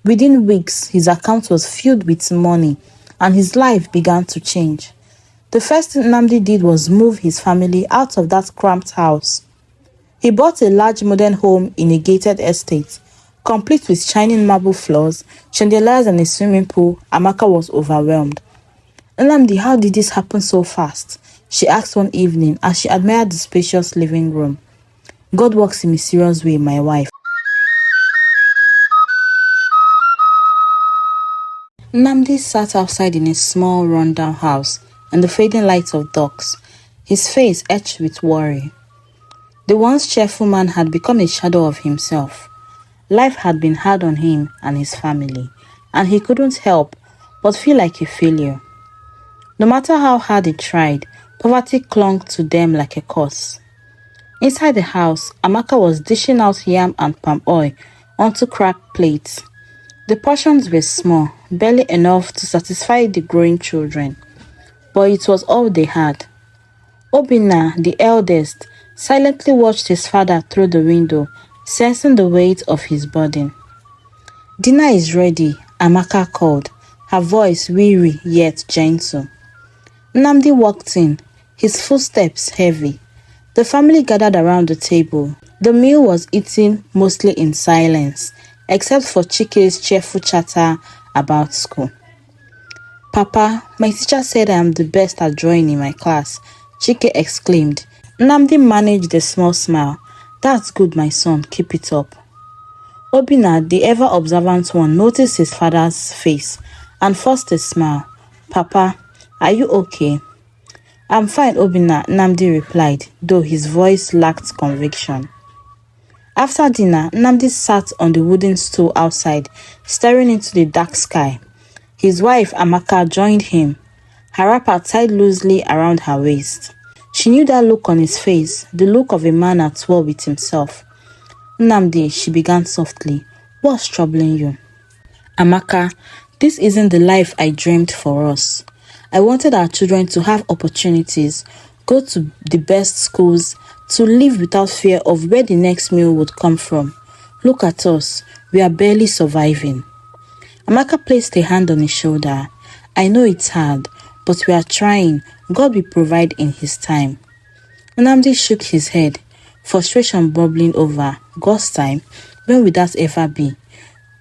Within weeks, his account was filled with money and his life began to change. The first thing Nnamdi did was move his family out of that cramped house. He bought a large modern home in a gated estate, complete with shining marble floors, chandeliers and a swimming pool. Amaka was overwhelmed. Nnamdi, how did this happen so fast? She asked one evening as she admired the spacious living room. God works in a mysterious way, my wife. Nnamdi sat outside in a small rundown house in the fading light of dusk, his face etched with worry. The once cheerful man had become a shadow of himself. Life had been hard on him and his family, and he couldn't help but feel like a failure. No matter how hard he tried, poverty clung to them like a curse. Inside the house, Amaka was dishing out yam and palm oil onto cracked plates. The portions were small, barely enough to satisfy the growing children, but it was all they had. Obinna, the eldest, silently watched his father through the window, sensing the weight of his burden. "Dinner is ready," Amaka called, her voice weary yet gentle. Nnamdi walked in, his footsteps heavy. The family gathered around the table. The meal was eaten mostly in silence, except for Chike's cheerful chatter about school. "Papa, my teacher said I am the best at drawing in my class," Chike exclaimed. Nnamdi managed a small smile. "That's good, my son, keep it up." Obinna, the ever-observant one, noticed his father's face and forced a smile. "Papa, are you okay?" "I'm fine, Obinna," Nnamdi replied, though his voice lacked conviction. After dinner, Nnamdi sat on the wooden stool outside, staring into the dark sky. His wife, Amaka, joined him, her wrapper tied loosely around her waist. She knew that look on his face, the look of a man at war with himself. "Nnamdi," she began softly, "what's troubling you?" "Amaka, this isn't the life I dreamed for us. I wanted our children to have opportunities, go to the best schools, to live without fear of where the next meal would come from. Look at us, we are barely surviving." Amaka placed a hand on his shoulder. "I know it's hard, but we are trying. God will provide in his time." Nnamdi shook his head, frustration bubbling over. "God's time? When will that ever be?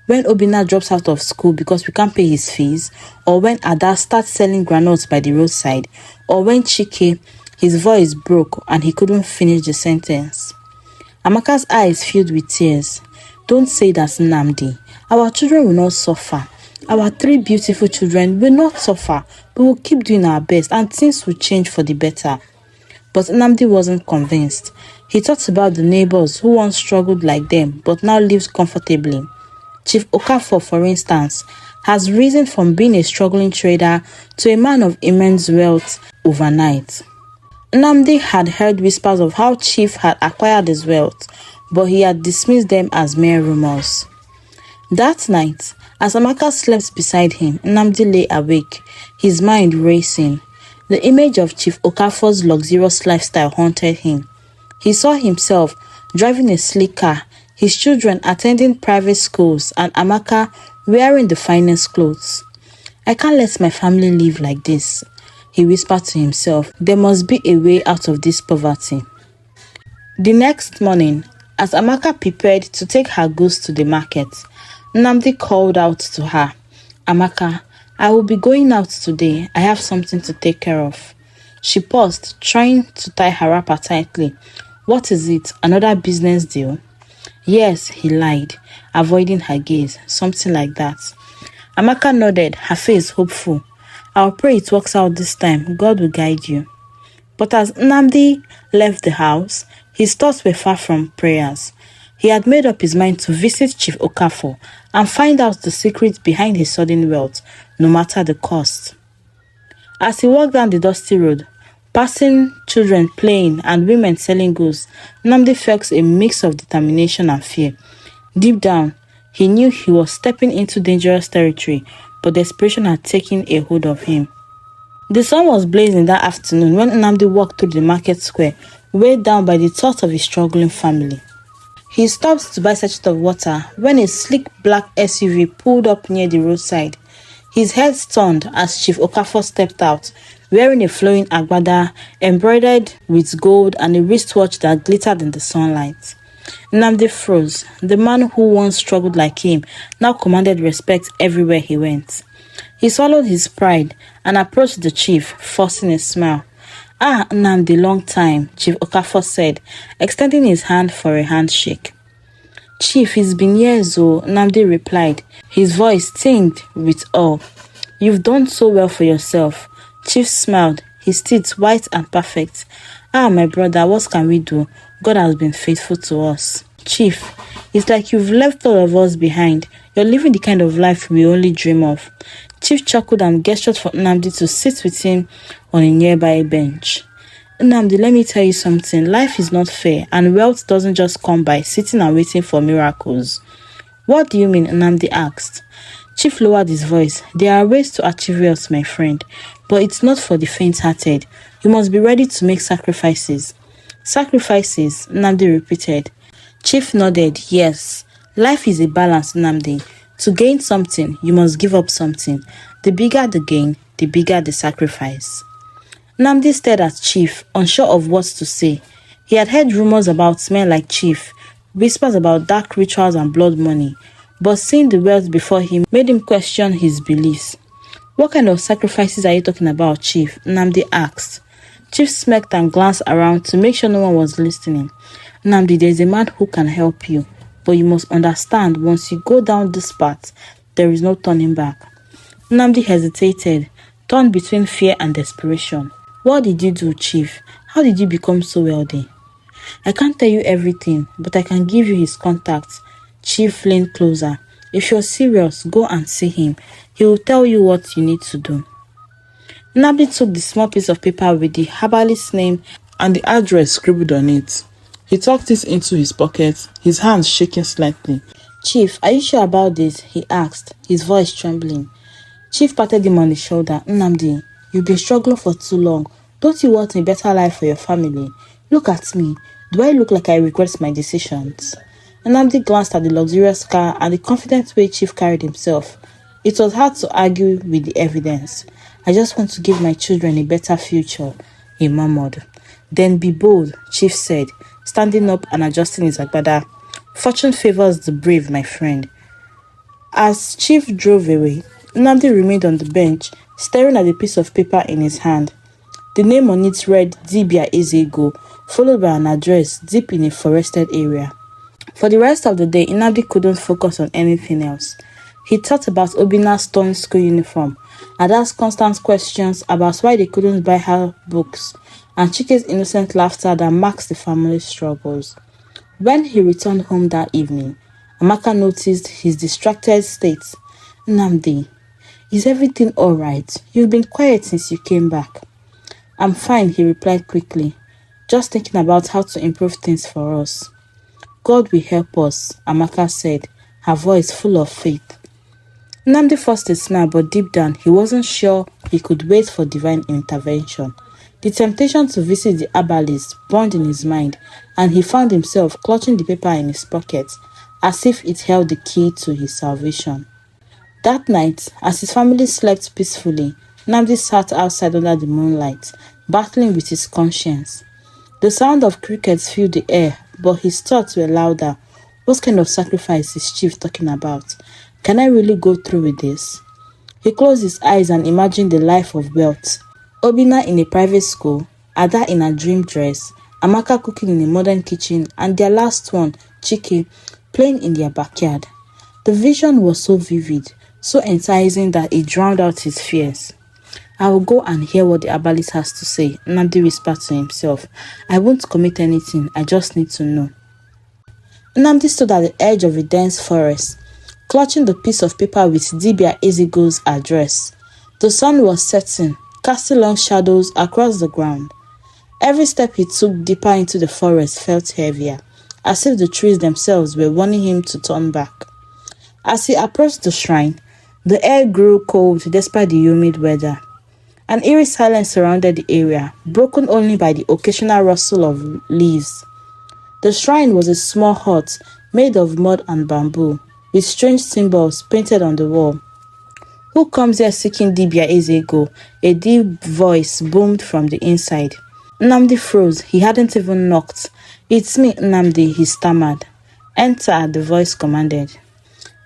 When Obinna drops out of school because we can't pay his fees? Or when Ada starts selling granules by the roadside? Or when Chike..." His voice broke and he couldn't finish the sentence. Amaka's eyes filled with tears. "Don't say that, Nnamdi. Our children will not suffer. Our 3 beautiful children will not suffer. We will keep doing our best and things will change for the better." But Nnamdi wasn't convinced. He thought about the neighbors who once struggled like them but now lived comfortably. Chief Okafor, for instance, has risen from being a struggling trader to a man of immense wealth overnight. Nnamdi had heard whispers of how Chief had acquired his wealth, but he had dismissed them as mere rumors. That night, as Amaka slept beside him, Nnamdi lay awake, his mind racing. The image of Chief Okafor's luxurious lifestyle haunted him. He saw himself driving a sleek car, his children attending private schools, and Amaka wearing the finest clothes. "I can't let my family live like this," he whispered to himself. "There must be a way out of this poverty." The next morning, as Amaka prepared to take her goods to the market, Nnamdi called out to her, "Amaka, I will be going out today. I have something to take care of." She paused, trying to tie her wrapper tightly. "What is it? Another business deal?" "Yes," he lied, avoiding her gaze. "Something like that." Amaka nodded, her face hopeful. "I'll pray it works out this time. God will guide you." But as Nnamdi left the house, his thoughts were far from prayers. He had made up his mind to visit Chief Okafor and find out the secret behind his sudden wealth, no matter the cost. As he walked down the dusty road, passing children playing and women selling goods, Nnamdi felt a mix of determination and fear. Deep down, he knew he was stepping into dangerous territory, but desperation had taken a hold of him. The sun was blazing that afternoon when Nnamdi walked through the market square, weighed down by the thought of his struggling family. He stopped to buy sachet of water when a sleek black SUV pulled up near the roadside. His head turned as Chief Okafor stepped out, wearing a flowing agbada embroidered with gold and a wristwatch that glittered in the sunlight. Nnamdi froze. The man who once struggled like him now commanded respect everywhere he went. He swallowed his pride and approached the chief, forcing a smile. "Ah, Nnamdi, long time," Chief Okafor said, extending his hand for a handshake. "Chief, it's been years, oh," Nnamdi replied, his voice tinged with awe. "You've done so well for yourself." Chief smiled, his teeth white and perfect. "Ah, my brother, what can we do? God has been faithful to us." "Chief, it's like you've left all of us behind. You're living the kind of life we only dream of." Chief chuckled and gestured for Nnamdi to sit with him on a nearby bench. "Nnamdi, let me tell you something. Life is not fair, and wealth doesn't just come by sitting and waiting for miracles." "What do you mean?" Nnamdi asked. Chief lowered his voice. "There are ways to achieve wealth, my friend, but it's not for the faint-hearted. You must be ready to make sacrifices." "Sacrifices?" Nnamdi repeated. Chief nodded. "Yes. Life is a balance, Nnamdi. To gain something, you must give up something. The bigger the gain, the bigger the sacrifice." Nnamdi stared at Chief, unsure of what to say. He had heard rumors about men like Chief, whispers about dark rituals and blood money, but seeing the wealth before him made him question his beliefs. "What kind of sacrifices are you talking about, Chief?" Nnamdi asked. Chief smirked and glanced around to make sure no one was listening. "Nnamdi, there is a man who can help you, but you must understand, once you go down this path, there is no turning back." Nnamdi hesitated, torn between fear and desperation. "What did you do, Chief? How did you become so wealthy?" "I can't tell you everything, but I can give you his contacts." Chief leaned closer. "If you're serious, go and see him. He will tell you what you need to do." Nnamdi took the small piece of paper with the herbalist's name and the address scribbled on it. He tucked it into his pocket, his hands shaking slightly. "Chief, are you sure about this?" he asked, his voice trembling. Chief patted him on the shoulder. "Nnamdi, you've been struggling for too long. Don't you want a better life for your family? Look at me. Do I look like I regret my decisions?" Nnamdi glanced at the luxurious car and the confident way Chief carried himself. It was hard to argue with the evidence. "I just want to give my children a better future," he murmured. "Then be bold," Chief said, standing up and adjusting his agbada. "Fortune favors the brave, my friend." As Chief drove away, Nnamdi remained on the bench, staring at the piece of paper in his hand. The name on it read Dibia Ezego, followed by an address deep in a forested area. For the rest of the day, Nnamdi couldn't focus on anything else. He thought about Obina's torn school uniform and asked constant questions about why they couldn't buy her books, and Chike's innocent laughter that marks the family's struggles. When he returned home that evening, Amaka noticed his distracted state. "Nnamdi, is everything alright? You've been quiet since you came back." "I'm fine," he replied quickly, "just thinking about how to improve things for us." "God will help us," Amaka said, her voice full of faith. Nnamdi forced a smile, but deep down, he wasn't sure he could wait for divine intervention. The temptation to visit the herbalist burned in his mind, and he found himself clutching the paper in his pocket, as if it held the key to his salvation. That night, as his family slept peacefully, Nnamdi sat outside under the moonlight, battling with his conscience. The sound of crickets filled the air, but his thoughts were louder. What kind of sacrifice is Chief talking about? Can I really go through with this? He closed his eyes and imagined the life of wealth. Obina in a private school, Ada in a dream dress, Amaka cooking in a modern kitchen, and their last one, Chike, playing in their backyard. The vision was so vivid, so enticing that it drowned out his fears. "I will go and hear what the herbalist has to say," Nnamdi whispered to himself. "I won't commit anything, I just need to know." Nnamdi stood at the edge of a dense forest, clutching the piece of paper with Dibia Ezego's address. The sun was setting, casting long shadows across the ground. Every step he took deeper into the forest felt heavier, as if the trees themselves were warning him to turn back. As he approached the shrine, the air grew cold despite the humid weather. An eerie silence surrounded the area, broken only by the occasional rustle of leaves. The shrine was a small hut made of mud and bamboo, with strange symbols painted on the wall. "Who comes here seeking Dibia Ezego?" A deep voice boomed from the inside. Nnamdi froze. He hadn't even knocked. "It's me, Nnamdi," he stammered. "Enter," the voice commanded.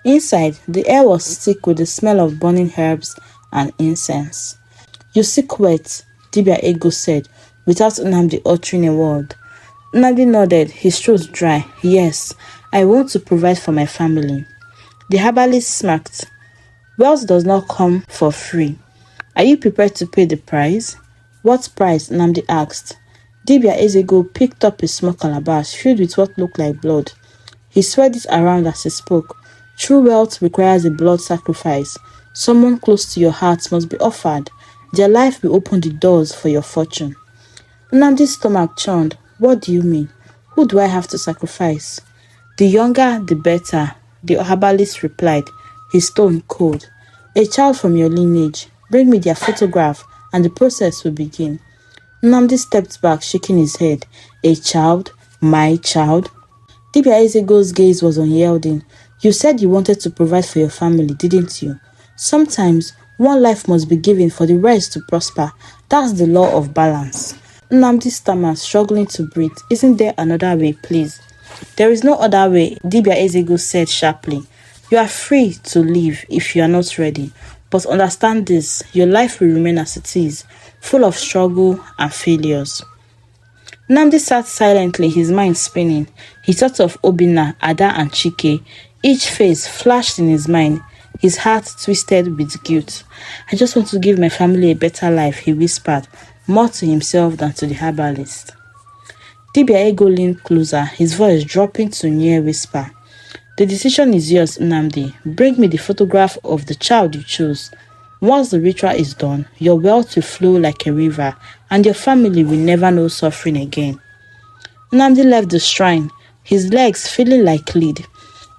Inside, the air was thick with the smell of burning herbs and incense. "You seek wet," Dibia Ego said, without Nnamdi uttering a word. Nnamdi nodded, his throat dry. "Yes, I want to provide for my family." The herbalist smirked. "Wealth does not come for free. Are you prepared to pay the price?" "What price?" Nnamdi asked. Dibia Ezego picked up a small calabash filled with what looked like blood. He swirled it around as he spoke. "True wealth requires a blood sacrifice. Someone close to your heart must be offered. Their life will open the doors for your fortune." Nnamdi's stomach churned. "What do you mean? Who do I have to sacrifice?" "The younger, the better," the herbalist replied, his tone cold. "A child from your lineage. Bring me their photograph and the process will begin." Nnamdi stepped back, shaking his head. "A child? My child?" Dibia Ezego's gaze was unyielding. "You said you wanted to provide for your family, didn't you? Sometimes one life must be given for the rest to prosper. That's the law of balance." Nnamdi stammered, struggling to breathe. "Isn't there another way, please?" "There is no other way," Dibia Ezego said sharply. "You are free to leave if you are not ready. But understand this, your life will remain as it is, full of struggle and failures." Nnamdi sat silently, his mind spinning. He thought of Obinna, Ada and Chike. Each face flashed in his mind, his heart twisted with guilt. "I just want to give my family a better life," he whispered, more to himself than to the herbalist. Dibia Ego leaned closer, his voice dropping to near whisper. "The decision is yours, Nnamdi. Bring me the photograph of the child you chose. Once the ritual is done, your wealth will flow like a river, and your family will never know suffering again." Nnamdi left the shrine, his legs feeling like lead.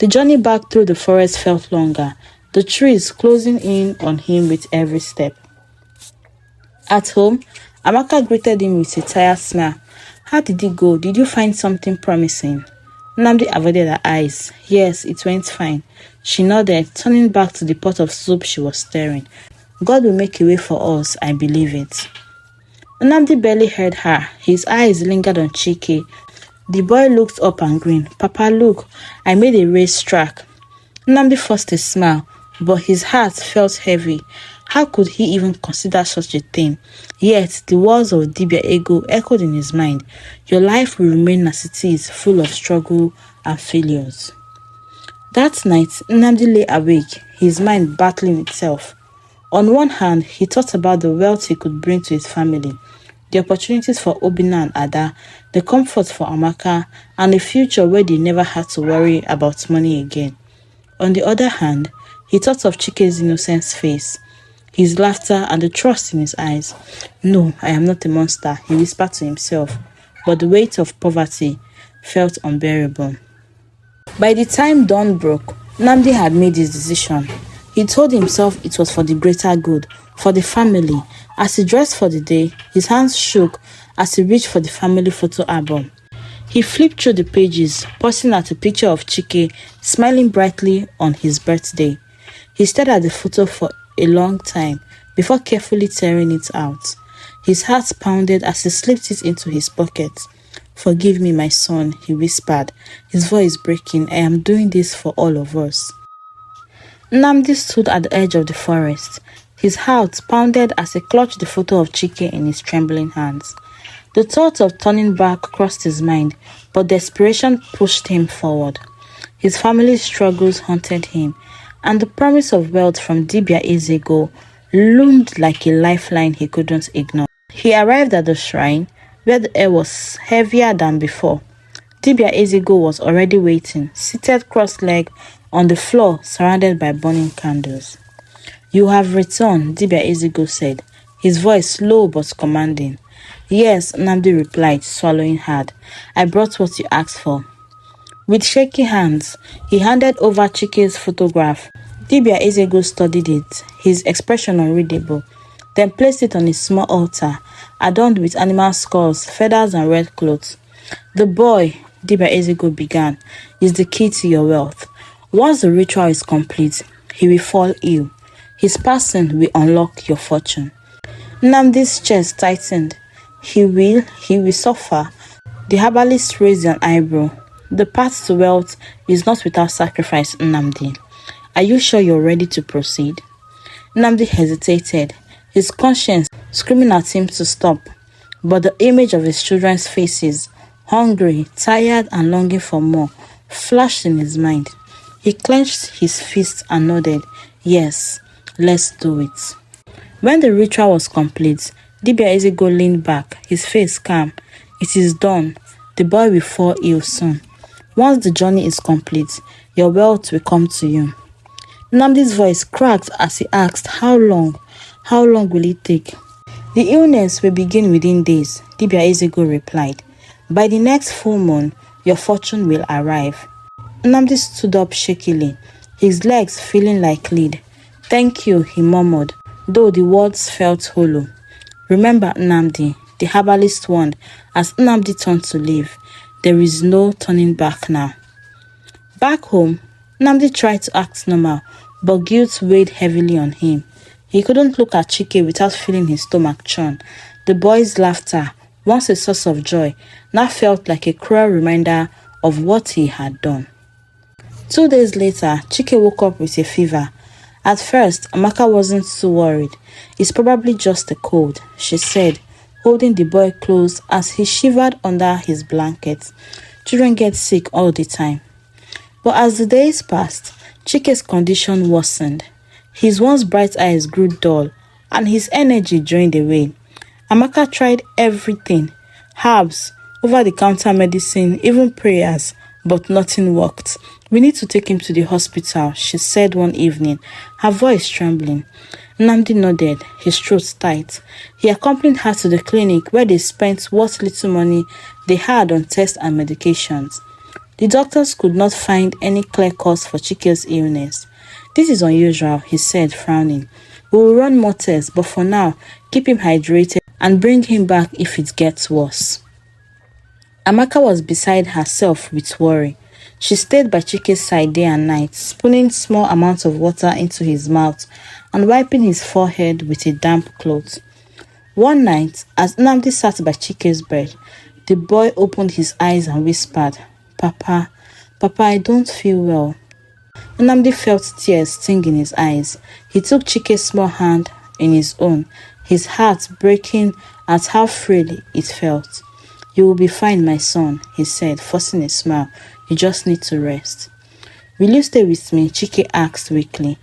The journey back through the forest felt longer, the trees closing in on him with every step. At home, Amaka greeted him with a tired smile. "How did it go? Did you find something promising?" Nnamdi avoided her eyes. "Yes, it went fine." She nodded, turning back to the pot of soup she was stirring. "God will make a way for us, I believe it." Nnamdi barely heard her. His eyes lingered on Chike. The boy looked up and grinned. "Papa, look, I made a race track." Nnamdi forced a smile, but his heart felt heavy. How could he even consider such a thing? Yet the words of Dibia Ego echoed in his mind. Your life will remain as it is, full of struggle and failures. That night, Nnamdi lay awake, his mind battling itself. On one hand, he thought about the wealth he could bring to his family, the opportunities for Obinna and Ada, the comfort for Amaka, and a future where they never had to worry about money again. On the other hand, he thought of Chike's innocent face, his laughter and the trust in his eyes. "No, I am not a monster," he whispered to himself, but the weight of poverty felt unbearable. By the time dawn broke, Nnamdi had made his decision. He told himself it was for the greater good, for the family. As he dressed for the day, his hands shook as he reached for the family photo album. He flipped through the pages, pausing at a picture of Chike smiling brightly on his birthday. He stared at the photo for a long time before carefully tearing it out. His heart pounded as he slipped it into his pocket. "Forgive me, my son," he whispered, his voice breaking. "I am doing this for all of us." Nnamdi stood at the edge of the forest. His heart pounded as he clutched the photo of Chike in his trembling hands. The thought of turning back crossed his mind, but desperation pushed him forward. His family's struggles haunted him, and the promise of wealth from Dibia Ezego loomed like a lifeline he couldn't ignore. He arrived at the shrine, where the air was heavier than before. Dibia Ezego was already waiting, seated cross-legged on the floor, surrounded by burning candles. "You have returned," Dibia Ezego said, his voice low but commanding. "Yes," Nnamdi replied, swallowing hard. "I brought what you asked for." With shaky hands, he handed over Chike's photograph. Dibia Ezego studied it, his expression unreadable, then placed it on a small altar, adorned with animal skulls, feathers and red cloth. The boy, Dibia Ezego began, is the key to your wealth. Once the ritual is complete, he will fall ill. His passing will unlock your fortune. Nnamdi's chest tightened. He will suffer. The herbalist raised an eyebrow. The path to wealth is not without sacrifice, Nnamdi. Are you sure you're ready to proceed? Nnamdi hesitated, his conscience screaming at him to stop. But the image of his children's faces, hungry, tired, and longing for more, flashed in his mind. He clenched his fist and nodded, yes, let's do it. When the ritual was complete, Dibia Ezego leaned back, his face calm. It is done. The boy will fall ill soon. Once the journey is complete, your wealth will come to you. Nnamdi's voice cracked as he asked, how long? How long will it take? The illness will begin within days, Dibia Ezego replied. By the next full moon, your fortune will arrive. Nnamdi stood up shakily, his legs feeling like lead. Thank you, he murmured, though the words felt hollow. Remember, Nnamdi, the herbalist warned as Nnamdi turned to leave. There is no turning back now. Back home, Nnamdi tried to act normal, but guilt weighed heavily on him. He couldn't look at Chike without feeling his stomach churn. The boy's laughter, once a source of joy, now felt like a cruel reminder of what he had done. 2 days later, Chike woke up with a fever. At first, Amaka wasn't too worried. It's probably just a cold, she said, holding the boy close as he shivered under his blanket. Children get sick all the time. But as the days passed, Chike's condition worsened. His once bright eyes grew dull, and his energy drained away. Amaka tried everything, herbs, over-the-counter medicine, even prayers, but nothing worked. We need to take him to the hospital, she said one evening, her voice trembling. Nnamdi nodded, his throat tight. He accompanied her to the clinic where they spent what little money they had on tests and medications. The doctors could not find any clear cause for Chike's illness. This is unusual, he said, frowning. We will run more tests, but for now, keep him hydrated and bring him back if it gets worse. Amaka was beside herself with worry. She stayed by Chike's side day and night, spooning small amounts of water into his mouth and wiping his forehead with a damp cloth. One night, as Nnamdi sat by Chike's bed, the boy opened his eyes and whispered, Papa, I don't feel well. Nnamdi felt tears sting in his eyes. He took Chike's small hand in his own, his heart breaking at how freely it felt. You will be fine, my son, he said, forcing a smile. You just need to rest. Will you stay with me? Chike asked weakly.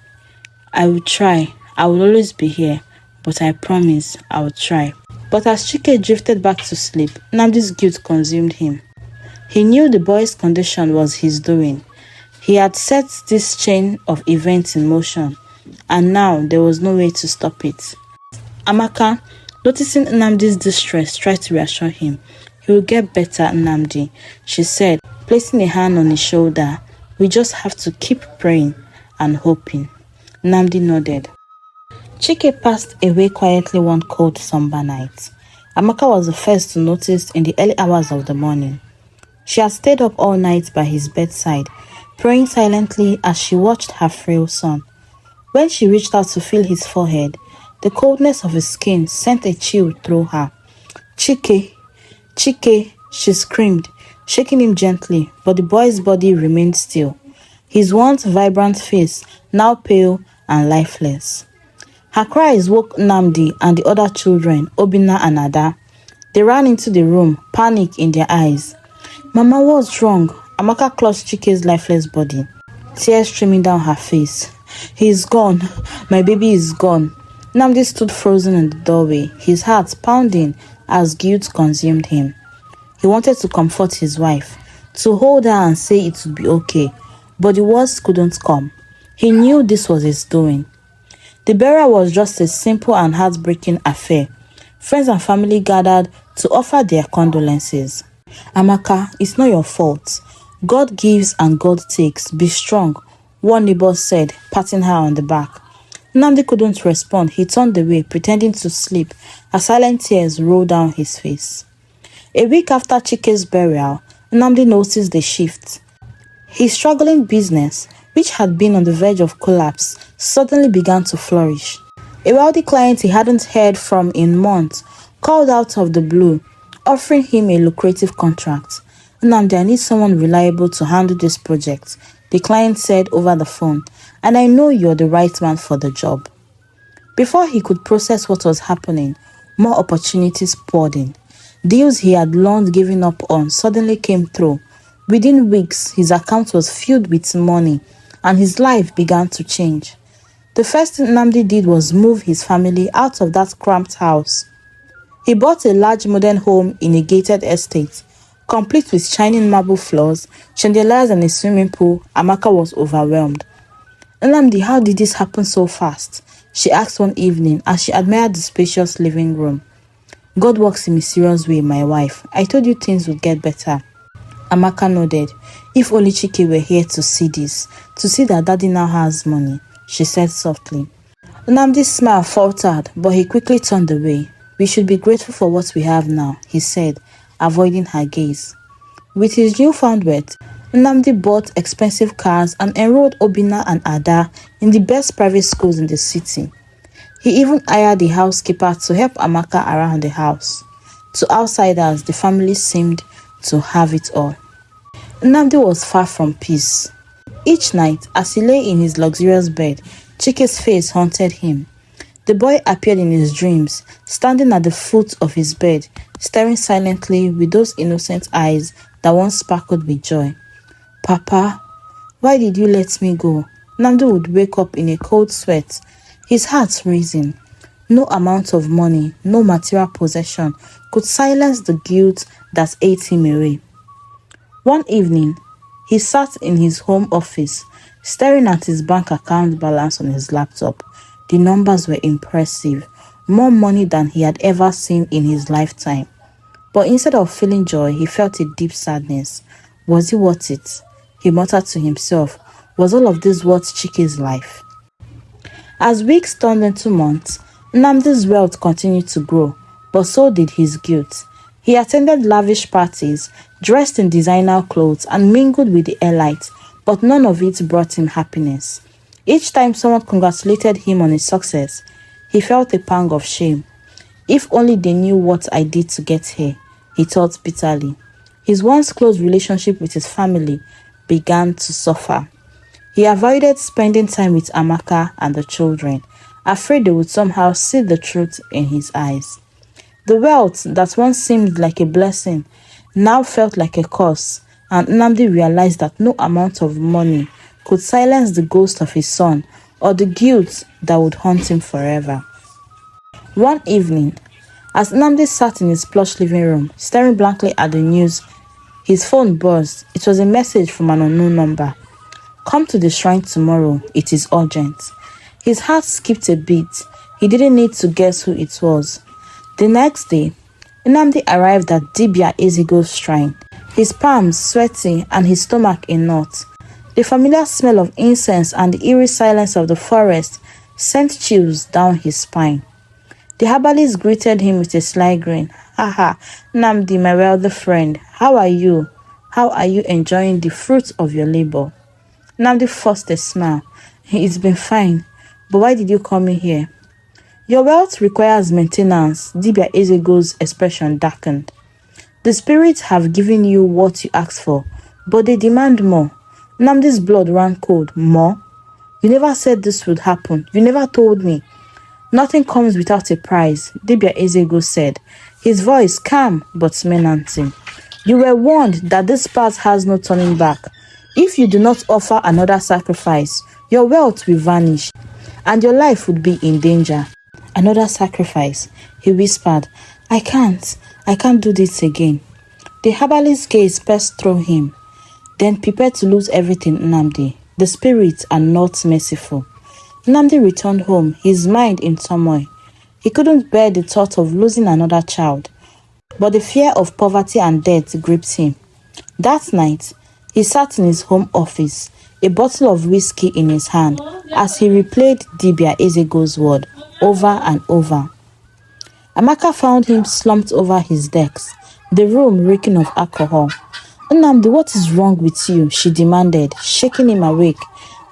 I will try. I will always be here, but I promise I will try. But as Chike drifted back to sleep, Nnamdi's guilt consumed him. He knew the boy's condition was his doing. He had set this chain of events in motion, and now there was no way to stop it. Amaka, noticing Nnamdi's distress, tried to reassure him. He will get better, Nnamdi, she said, placing a hand on his shoulder. We just have to keep praying and hoping. Nnamdi nodded. Chike passed away quietly one cold summer night. Amaka was the first to notice in the early hours of the morning. She had stayed up all night by his bedside, praying silently as she watched her frail son. When she reached out to feel his forehead, the coldness of his skin sent a chill through her. Chike, Chike, she screamed, shaking him gently, but the boy's body remained still, his once vibrant face now pale and lifeless. Her cries woke Nnamdi and the other children, Obinna and Ada. They ran into the room, panic in their eyes. Mama, what's wrong? Amaka clutched Chike's lifeless body, tears streaming down her face. He's gone. My baby is gone. Nnamdi stood frozen in the doorway, his heart pounding as guilt consumed him. He wanted to comfort his wife, to hold her and say it would be okay, but the words couldn't come. He knew this was his doing. The burial was just a simple and heartbreaking affair. Friends and family gathered to offer their condolences. Amaka, it's not your fault. God gives and God takes. Be strong, one neighbor said, patting her on the back. Nnamdi couldn't respond. He turned away, pretending to sleep, as silent tears rolled down his face. A week after Chike's burial, Nnamdi noticed the shift. His struggling business, which had been on the verge of collapse, suddenly began to flourish. A wealthy client he hadn't heard from in months called out of the blue, offering him a lucrative contract. "Nnamdi, I need someone reliable to handle this project," the client said over the phone, "and I know you're the right man for the job." Before he could process what was happening, more opportunities poured in. Deals he had long given up on suddenly came through. Within weeks, his account was filled with money, and his life began to change. The first thing Nnamdi did was move his family out of that cramped house. He bought a large modern home in a gated estate, complete with shining marble floors, chandeliers and a swimming pool. Amaka was overwhelmed. "Nnamdi, how did this happen so fast?" she asked one evening as she admired the spacious living room. "God works in a mysterious way, my wife. I told you things would get better." Amaka nodded. "If only Chike were here to see this, to see that daddy now has money," she said softly. Nnamdi's smile faltered, but he quickly turned away. "We should be grateful for what we have now," he said, avoiding her gaze. With his newfound wealth, Nnamdi bought expensive cars and enrolled Obinna and Ada in the best private schools in the city. He even hired a housekeeper to help Amaka around the house. To outsiders, the family seemed to have it all. Nnamdi was far from peace. Each night, as he lay in his luxurious bed, Chike's face haunted him. The boy appeared in his dreams, standing at the foot of his bed, staring silently with those innocent eyes that once sparkled with joy. "Papa, why did you let me go?" Nnamdi would wake up in a cold sweat, his heart racing. No amount of money, no material possession could silence the guilt that ate him away. One evening, he sat in his home office, staring at his bank account balance on his laptop. The numbers were impressive, more money than he had ever seen in his lifetime. But instead of feeling joy, he felt a deep sadness. Was it worth it? He muttered to himself. Was all of this worth Chike's life? As weeks turned into months, Nnamdi's wealth continued to grow, but so did his guilt. He attended lavish parties, dressed in designer clothes, and mingled with the elite, but none of it brought him happiness. Each time someone congratulated him on his success, he felt a pang of shame. "If only they knew what I did to get here," he thought bitterly. His once close relationship with his family began to suffer. He avoided spending time with Amaka and the children, afraid they would somehow see the truth in his eyes. The wealth that once seemed like a blessing now felt like a curse, and Nnamdi realized that no amount of money could silence the ghost of his son or the guilt that would haunt him forever. One evening, as Nnamdi sat in his plush living room, staring blankly at the news, his phone buzzed. It was a message from an unknown number. "Come to the shrine tomorrow. It is urgent." His heart skipped a beat. He didn't need to guess who it was. The next day, Nnamdi arrived at Dibia Ezego's shrine, his palms sweaty and his stomach in knots. The familiar smell of incense and the eerie silence of the forest sent chills down his spine. The herbalist greeted him with a sly grin. "Haha, Nnamdi, my wealthy friend, how are you? How are you enjoying the fruits of your labor?" Nnamdi forced a smile. "It's been fine, but why did you call me here?" "Your wealth requires maintenance," Dibia Ezego's expression darkened. "The spirits have given you what you asked for, but they demand more." Nnamdi's blood ran cold. "More? You never said this would happen. You never told me." "Nothing comes without a price," Dibia Ezego said, his voice calm but menacing. "You were warned that this path has no turning back. If you do not offer another sacrifice, your wealth will vanish, and your life would be in danger." "Another sacrifice," he whispered. I can't do this again." The herbalist's gaze passed through him. "Then prepare to lose everything, Nnamdi. The spirits are not merciful." Nnamdi returned home, his mind in turmoil. He couldn't bear the thought of losing another child, but the fear of poverty and death gripped him. That night, he sat in his home office, a bottle of whiskey in his hand, as he replayed Dibia Ezego's word over and over. Amaka found him slumped over his desk, the room reeking of alcohol. Nnamdi, what is wrong with you? She demanded, shaking him awake.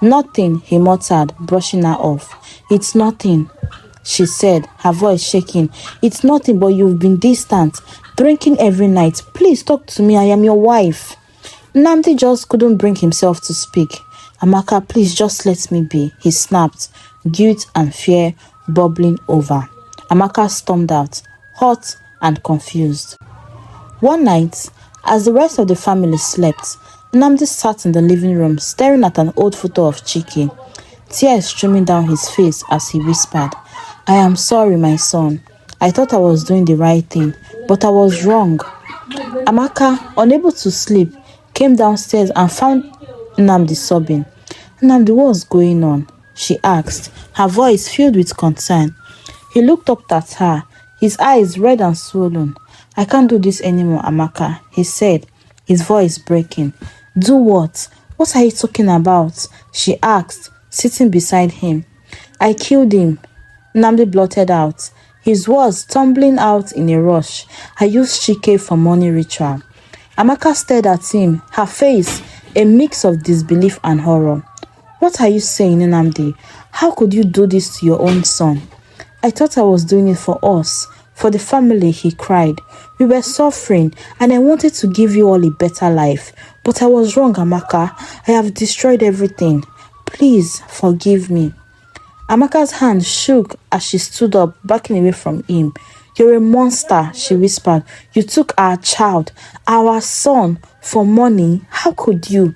Nothing, he muttered, brushing her off. It's nothing, she said, her voice shaking. It's nothing, but you've been distant, drinking every night. Please talk to me, I am your wife. Nnamdi just couldn't bring himself to speak. Amaka, please just let me be, he snapped, guilt and fear bubbling over. Amaka stormed out, hot and confused. One night, as the rest of the family slept, Nnamdi sat in the living room staring at an old photo of Chike, tears streaming down his face as he whispered, I am sorry, my son. I thought I was doing the right thing, but I was wrong. Amaka, unable to sleep, came downstairs and found Nnamdi sobbing. Nnamdi, what's going on? She asked, her voice filled with concern. He looked up at her, his eyes red and swollen. I can't do this anymore, Amaka, he said, his voice breaking. Do what? What are you talking about? She asked, sitting beside him. I killed him, Nnamdi blurted out, his words tumbling out in a rush. I used Chike for money ritual. Amaka stared at him, her face a mix of disbelief and horror. What are you saying, Nnamdi? How could you do this to your own son? I thought I was doing it for us, for the family, he cried. We were suffering, and I wanted to give you all a better life. But I was wrong, Amaka. I have destroyed everything. Please forgive me. Amaka's hand shook as she stood up, backing away from him. You're a monster, she whispered. You took our child, our son, for money. How could you?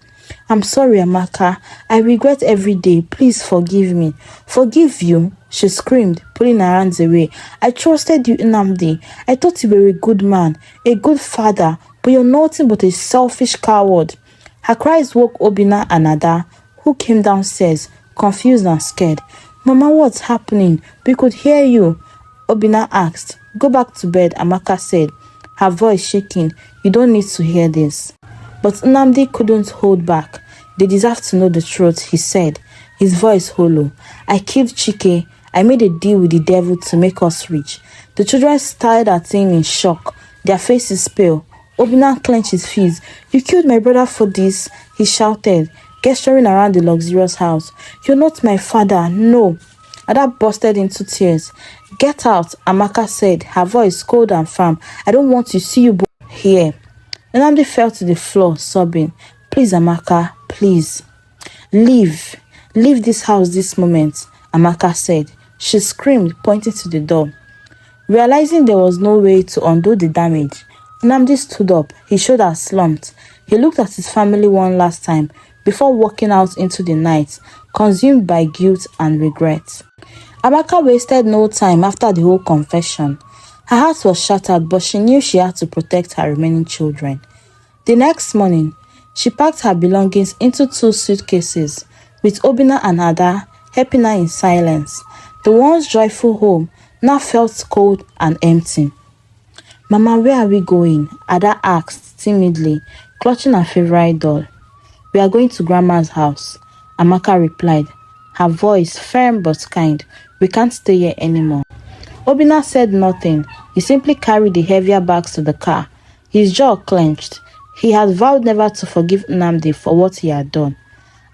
I'm sorry, Amaka. I regret every day. Please forgive me. Forgive you? She screamed, pulling her hands away. I trusted you, Nnamdi. I thought you were a good man, a good father, but you're nothing but a selfish coward. Her cries woke Obinna and Ada, who came downstairs, confused and scared. Mama, what's happening? We could hear you. Obinna asked. Go back to bed, Amaka said, her voice shaking. You don't need to hear this. But Nnamdi couldn't hold back. They deserve to know the truth, he said, his voice hollow. I killed Chike. I made a deal with the devil to make us rich. The children stared at him in shock, their faces pale. Obinna clenched his fists. You killed my brother for this, he shouted, gesturing around the luxurious house. You're not my father, no. Ada busted into tears. Get out, Amaka said, her voice cold and firm. I don't want to see you both here. Nnamdi fell to the floor, sobbing. Please, Amaka, please. Leave. Leave this house this moment, Amaka said. She screamed, pointing to the door. Realizing there was no way to undo the damage, Nnamdi stood up, his shoulders slumped. He looked at his family one last time before walking out into the night, consumed by guilt and regret. Amaka wasted no time after the whole confession. Her heart was shattered, but she knew she had to protect her remaining children. The next morning, she packed her belongings into 2 suitcases, with Obinna and Ada helping her in silence. The once joyful home now felt cold and empty. Mama, where are we going? Ada asked timidly, clutching her favorite doll. We are going to Grandma's house, Amaka replied, her voice firm but kind. We can't stay here anymore. Obinna said nothing. He simply carried the heavier bags to the car. His jaw clenched. He had vowed never to forgive Nnamdi for what he had done.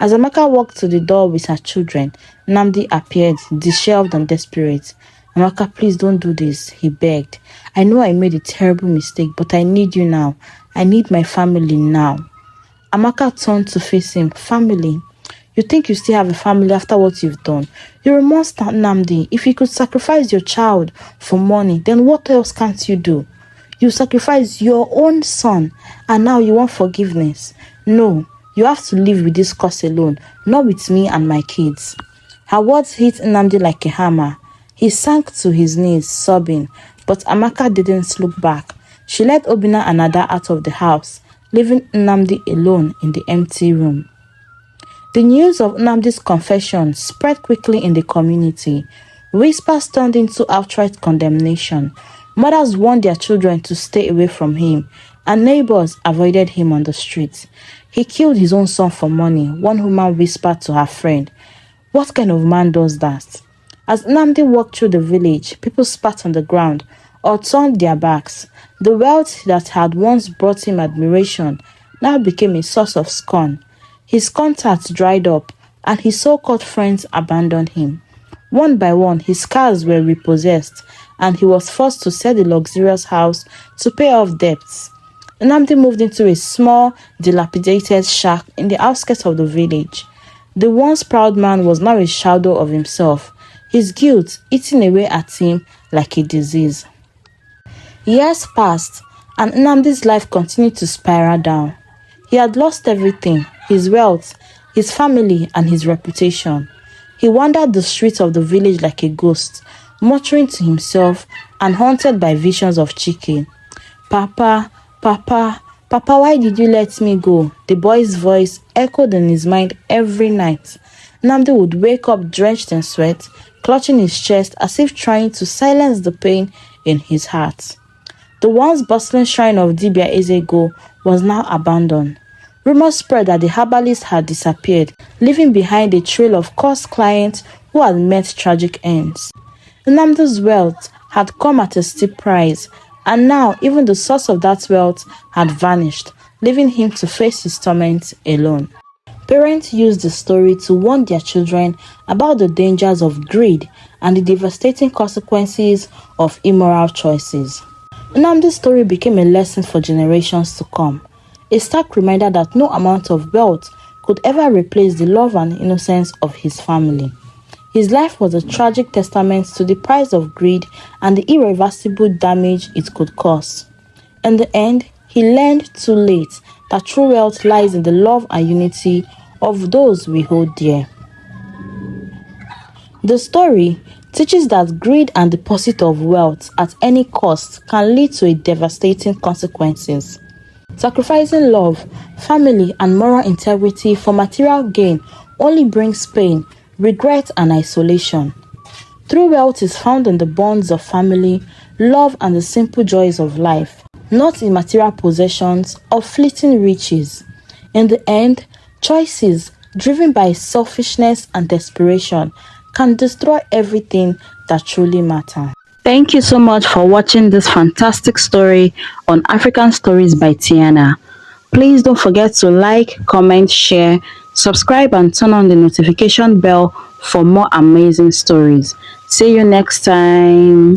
As Amaka walked to the door with her children, Nnamdi appeared, disheveled and desperate. Amaka, please don't do this, he begged. I know I made a terrible mistake, but I need you now. I need my family now. Amaka turned to face him. Family? You think you still have a family after what you've done? You're a monster, Nnamdi. If you could sacrifice your child for money, then what else can't you do? You sacrificed your own son, and now you want forgiveness. No, you have to live with this curse alone, not with me and my kids. Her words hit Nnamdi like a hammer. He sank to his knees, sobbing, but Amaka didn't look back. She led Obinna and Ada out of the house, leaving Nnamdi alone in the empty room. The news of Nnamdi's confession spread quickly in the community. Whispers turned into outright condemnation. Mothers warned their children to stay away from him, and neighbors avoided him on the streets. He killed his own son for money, one woman whispered to her friend. What kind of man does that? As Nnamdi walked through the village, people spat on the ground or turned their backs. The wealth that had once brought him admiration now became a source of scorn. His contacts dried up, and his so-called friends abandoned him. One by one, his cars were repossessed, and he was forced to sell the luxurious house to pay off debts. Nnamdi moved into a small, dilapidated shack in the outskirts of the village. The once proud man was now a shadow of himself, his guilt eating away at him like a disease. Years passed, and Nnamdi's life continued to spiral down. He had lost everything: his wealth, his family, and his reputation. He wandered the streets of the village like a ghost, muttering to himself and haunted by visions of Chike. Papa, Papa, Papa, why did you let me go? The boy's voice echoed in his mind every night. Nnamdi would wake up drenched in sweat, clutching his chest as if trying to silence the pain in his heart. The once bustling shrine of Dibia Ezego was now abandoned. Rumors spread that the herbalist had disappeared, leaving behind a trail of cursed clients who had met tragic ends. Nnamdi's wealth had come at a steep price, and now even the source of that wealth had vanished, leaving him to face his torment alone. Parents used the story to warn their children about the dangers of greed and the devastating consequences of immoral choices. Nnamdi's story became a lesson for generations to come, a stark reminder that no amount of wealth could ever replace the love and innocence of his family. His life was a tragic testament to the price of greed and the irreversible damage it could cause. In the end, he learned too late that true wealth lies in the love and unity of those we hold dear. The story teaches that greed and the pursuit of wealth at any cost can lead to devastating consequences. Sacrificing love, family, and moral integrity for material gain only brings pain, regret, and isolation. True wealth is found in the bonds of family, love, and the simple joys of life, not in material possessions or fleeting riches. In the end, choices driven by selfishness and desperation can destroy everything that truly matters. Thank you so much for watching this fantastic story on African Stories by Tiana. Please don't forget to like, comment, share, subscribe, and turn on the notification bell for more amazing stories. See you next time.